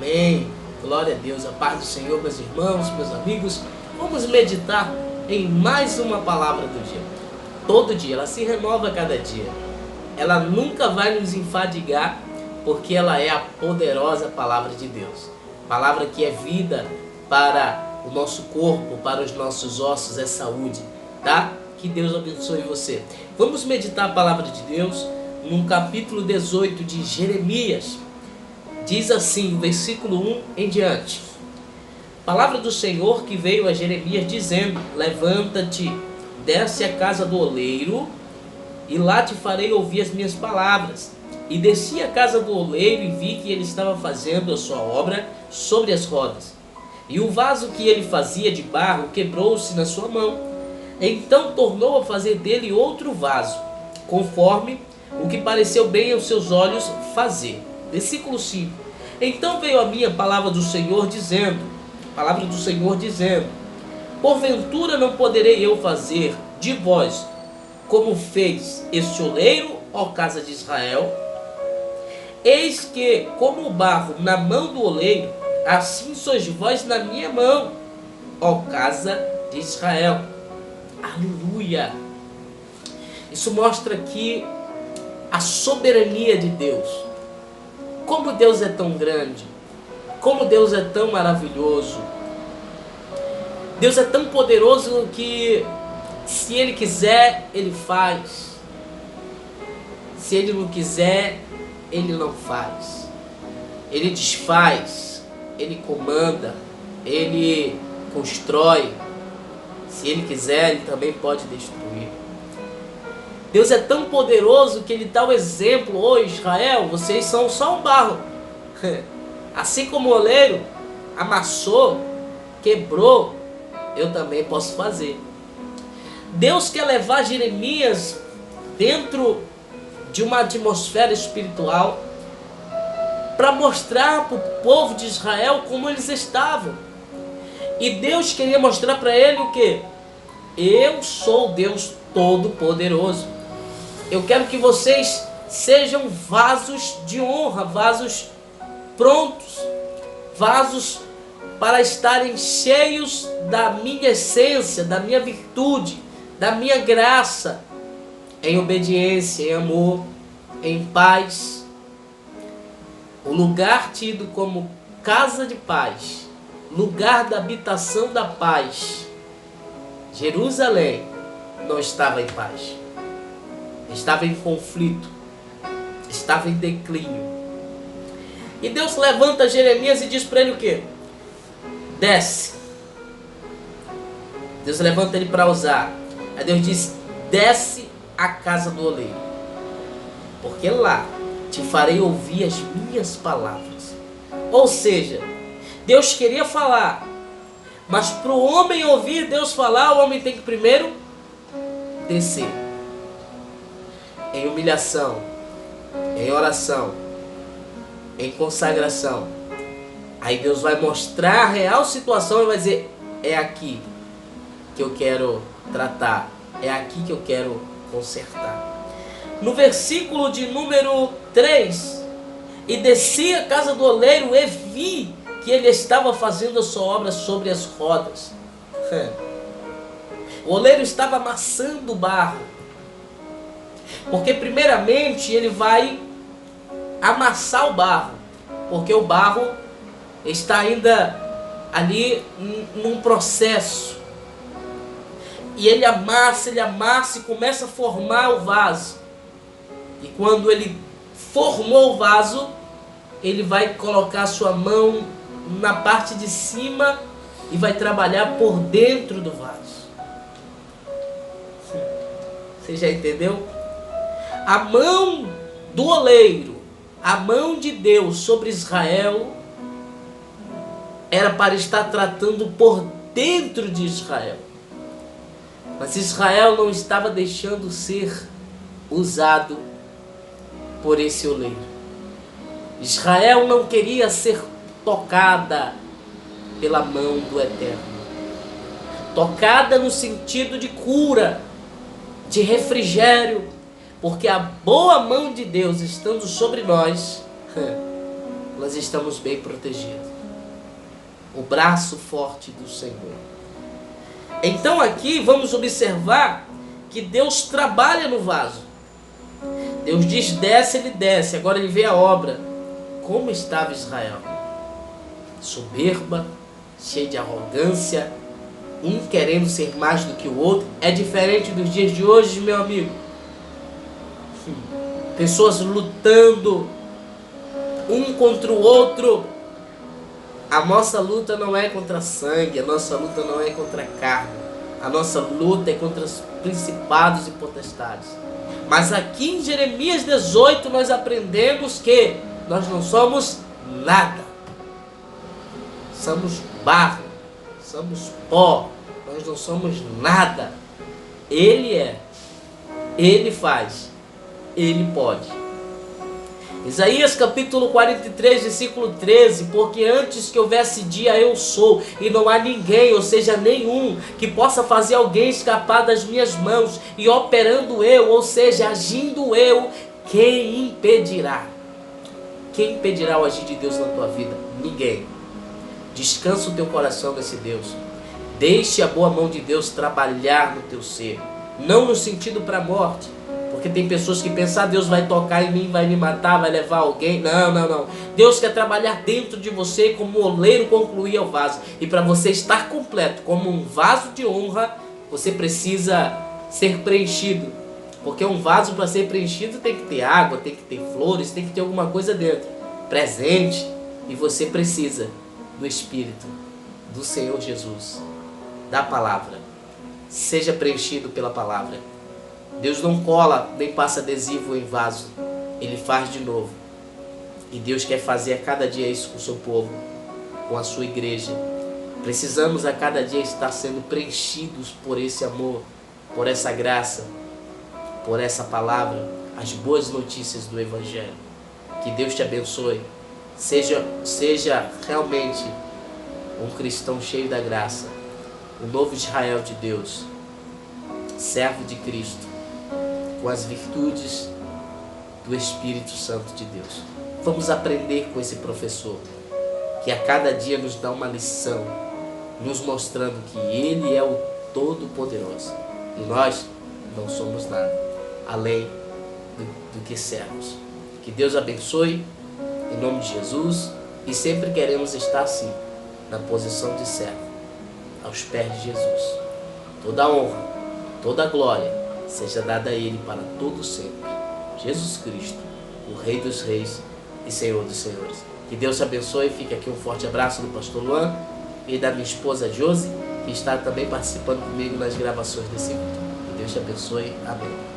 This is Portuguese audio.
Amém. Glória a Deus. A paz do Senhor, meus irmãos, meus amigos. Vamos meditar em mais uma palavra do dia. Todo dia, ela se renova a cada dia. Ela nunca vai nos enfadigar, porque ela é a poderosa palavra de Deus. Palavra que é vida para o nosso corpo, para os nossos ossos, é saúde, tá? Que Deus abençoe você. Vamos meditar a palavra de Deus no capítulo 18 de Jeremias. Diz assim, versículo 1 em diante. Palavra do Senhor que veio a Jeremias dizendo: levanta-te, desce à casa do oleiro, e lá te farei ouvir as minhas palavras. E desci à casa do oleiro e vi que ele estava fazendo a sua obra sobre as rodas. E o vaso que ele fazia de barro quebrou-se na sua mão. Então tornou a fazer dele outro vaso, conforme o que pareceu bem aos seus olhos fazer. Versículo 5. Então veio a minha palavra do Senhor dizendo, porventura não poderei eu fazer de vós como fez este oleiro, ó casa de Israel? Eis que, como o barro na mão do oleiro, assim sois vós na minha mão, ó casa de Israel. Aleluia! Isso mostra aqui a soberania de Deus. Como Deus é tão grande, como Deus é tão maravilhoso. Deus é tão poderoso que, se Ele quiser, Ele faz. Se Ele não quiser, Ele não faz. Ele desfaz, Ele comanda, Ele constrói. Se Ele quiser, Ele também pode destruir. Deus é tão poderoso que Ele dá o exemplo: ô Israel, vocês são só um barro. Assim como o oleiro amassou, quebrou, eu também posso fazer. Deus quer levar Jeremias dentro de uma atmosfera espiritual para mostrar para o povo de Israel como eles estavam. E Deus queria mostrar para ele o quê? Eu sou Deus Todo-Poderoso. Eu quero que vocês sejam vasos de honra, vasos prontos, vasos para estarem cheios da minha essência, da minha virtude, da minha graça, em obediência, em amor, em paz. O lugar tido como casa de paz, lugar da habitação da paz, Jerusalém, não estava em paz. Estava em conflito, estava em declínio. E Deus levanta Jeremias e diz para ele o quê? Desce. Deus levanta ele para usar. Aí Deus diz: desce à casa do oleiro, porque lá te farei ouvir as minhas palavras. Ou seja, Deus queria falar, mas para o homem ouvir Deus falar, o homem tem que primeiro descer em humilhação, em oração, em consagração. Aí Deus vai mostrar a real situação e vai dizer: é aqui que eu quero tratar, é aqui que eu quero consertar. No versículo de número 3, e desci à casa do oleiro e vi que ele estava fazendo a sua obra sobre as rodas. O oleiro estava amassando o barro, porque primeiramente ele vai amassar o barro, porque o barro está ainda ali num processo. E ele amassa e começa a formar o vaso. E quando ele formou o vaso, ele vai colocar a sua mão na parte de cima e vai trabalhar por dentro do vaso. Você já entendeu? A mão do oleiro, a mão de Deus sobre Israel, era para estar tratando por dentro de Israel. Mas Israel não estava deixando ser usado por esse oleiro. Israel não queria ser tocada pela mão do Eterno. Tocada no sentido de cura, de refrigério, porque a boa mão de Deus estando sobre nós, nós estamos bem protegidos. O braço forte do Senhor. Então aqui vamos observar que Deus trabalha no vaso. Deus diz desce, ele desce. Agora ele vê a obra. Como estava Israel? Soberba, cheio de arrogância, um querendo ser mais do que o outro. É diferente dos dias de hoje, meu amigo. Pessoas lutando um contra o outro. A nossa luta não é contra sangue, a nossa luta não é contra carne. A nossa luta é contra os principados e potestades. Mas aqui em Jeremias 18 nós aprendemos que nós não somos nada. Somos barro, somos pó, nós não somos nada. Ele é, Ele faz, Ele pode. Isaías capítulo 43, versículo 13, porque antes que houvesse dia eu sou, e não há ninguém, ou seja, nenhum, que possa fazer alguém escapar das minhas mãos, e operando eu, ou seja, agindo eu, quem impedirá? Quem impedirá o agir de Deus na tua vida? Ninguém. Descansa o teu coração nesse Deus. Deixe a boa mão de Deus trabalhar no teu ser, não no sentido para a morte. Porque tem pessoas que pensam, Deus vai tocar em mim, vai me matar, vai levar alguém. Não, não, não. Deus quer trabalhar dentro de você como o oleiro concluir o vaso. E para você estar completo, como um vaso de honra, você precisa ser preenchido. Porque um vaso, para ser preenchido, tem que ter água, tem que ter flores, tem que ter alguma coisa dentro. Presente. E você precisa do Espírito, do Senhor Jesus, da palavra. Seja preenchido pela palavra. Deus não cola nem passa adesivo em vaso. Ele faz de novo. E Deus quer fazer a cada dia isso com o seu povo, com a sua igreja. Precisamos a cada dia estar sendo preenchidos por esse amor, por essa graça, por essa palavra, as boas notícias do Evangelho. Que Deus te abençoe. Seja realmente um cristão cheio da graça, um novo Israel de Deus, servo de Cristo, com as virtudes do Espírito Santo de Deus. Vamos aprender com esse professor, que a cada dia nos dá uma lição, nos mostrando que Ele é o Todo-Poderoso. E nós não somos nada, além do que servos. Que Deus abençoe, em nome de Jesus, e sempre queremos estar assim, na posição de servo, aos pés de Jesus. Toda a honra, toda a glória seja dada a Ele para todo sempre. Jesus Cristo, o Rei dos Reis e Senhor dos Senhores. Que Deus te abençoe. Fica aqui um forte abraço do pastor Luan e da minha esposa Josi, que está também participando comigo nas gravações desse vídeo. Que Deus te abençoe. Amém.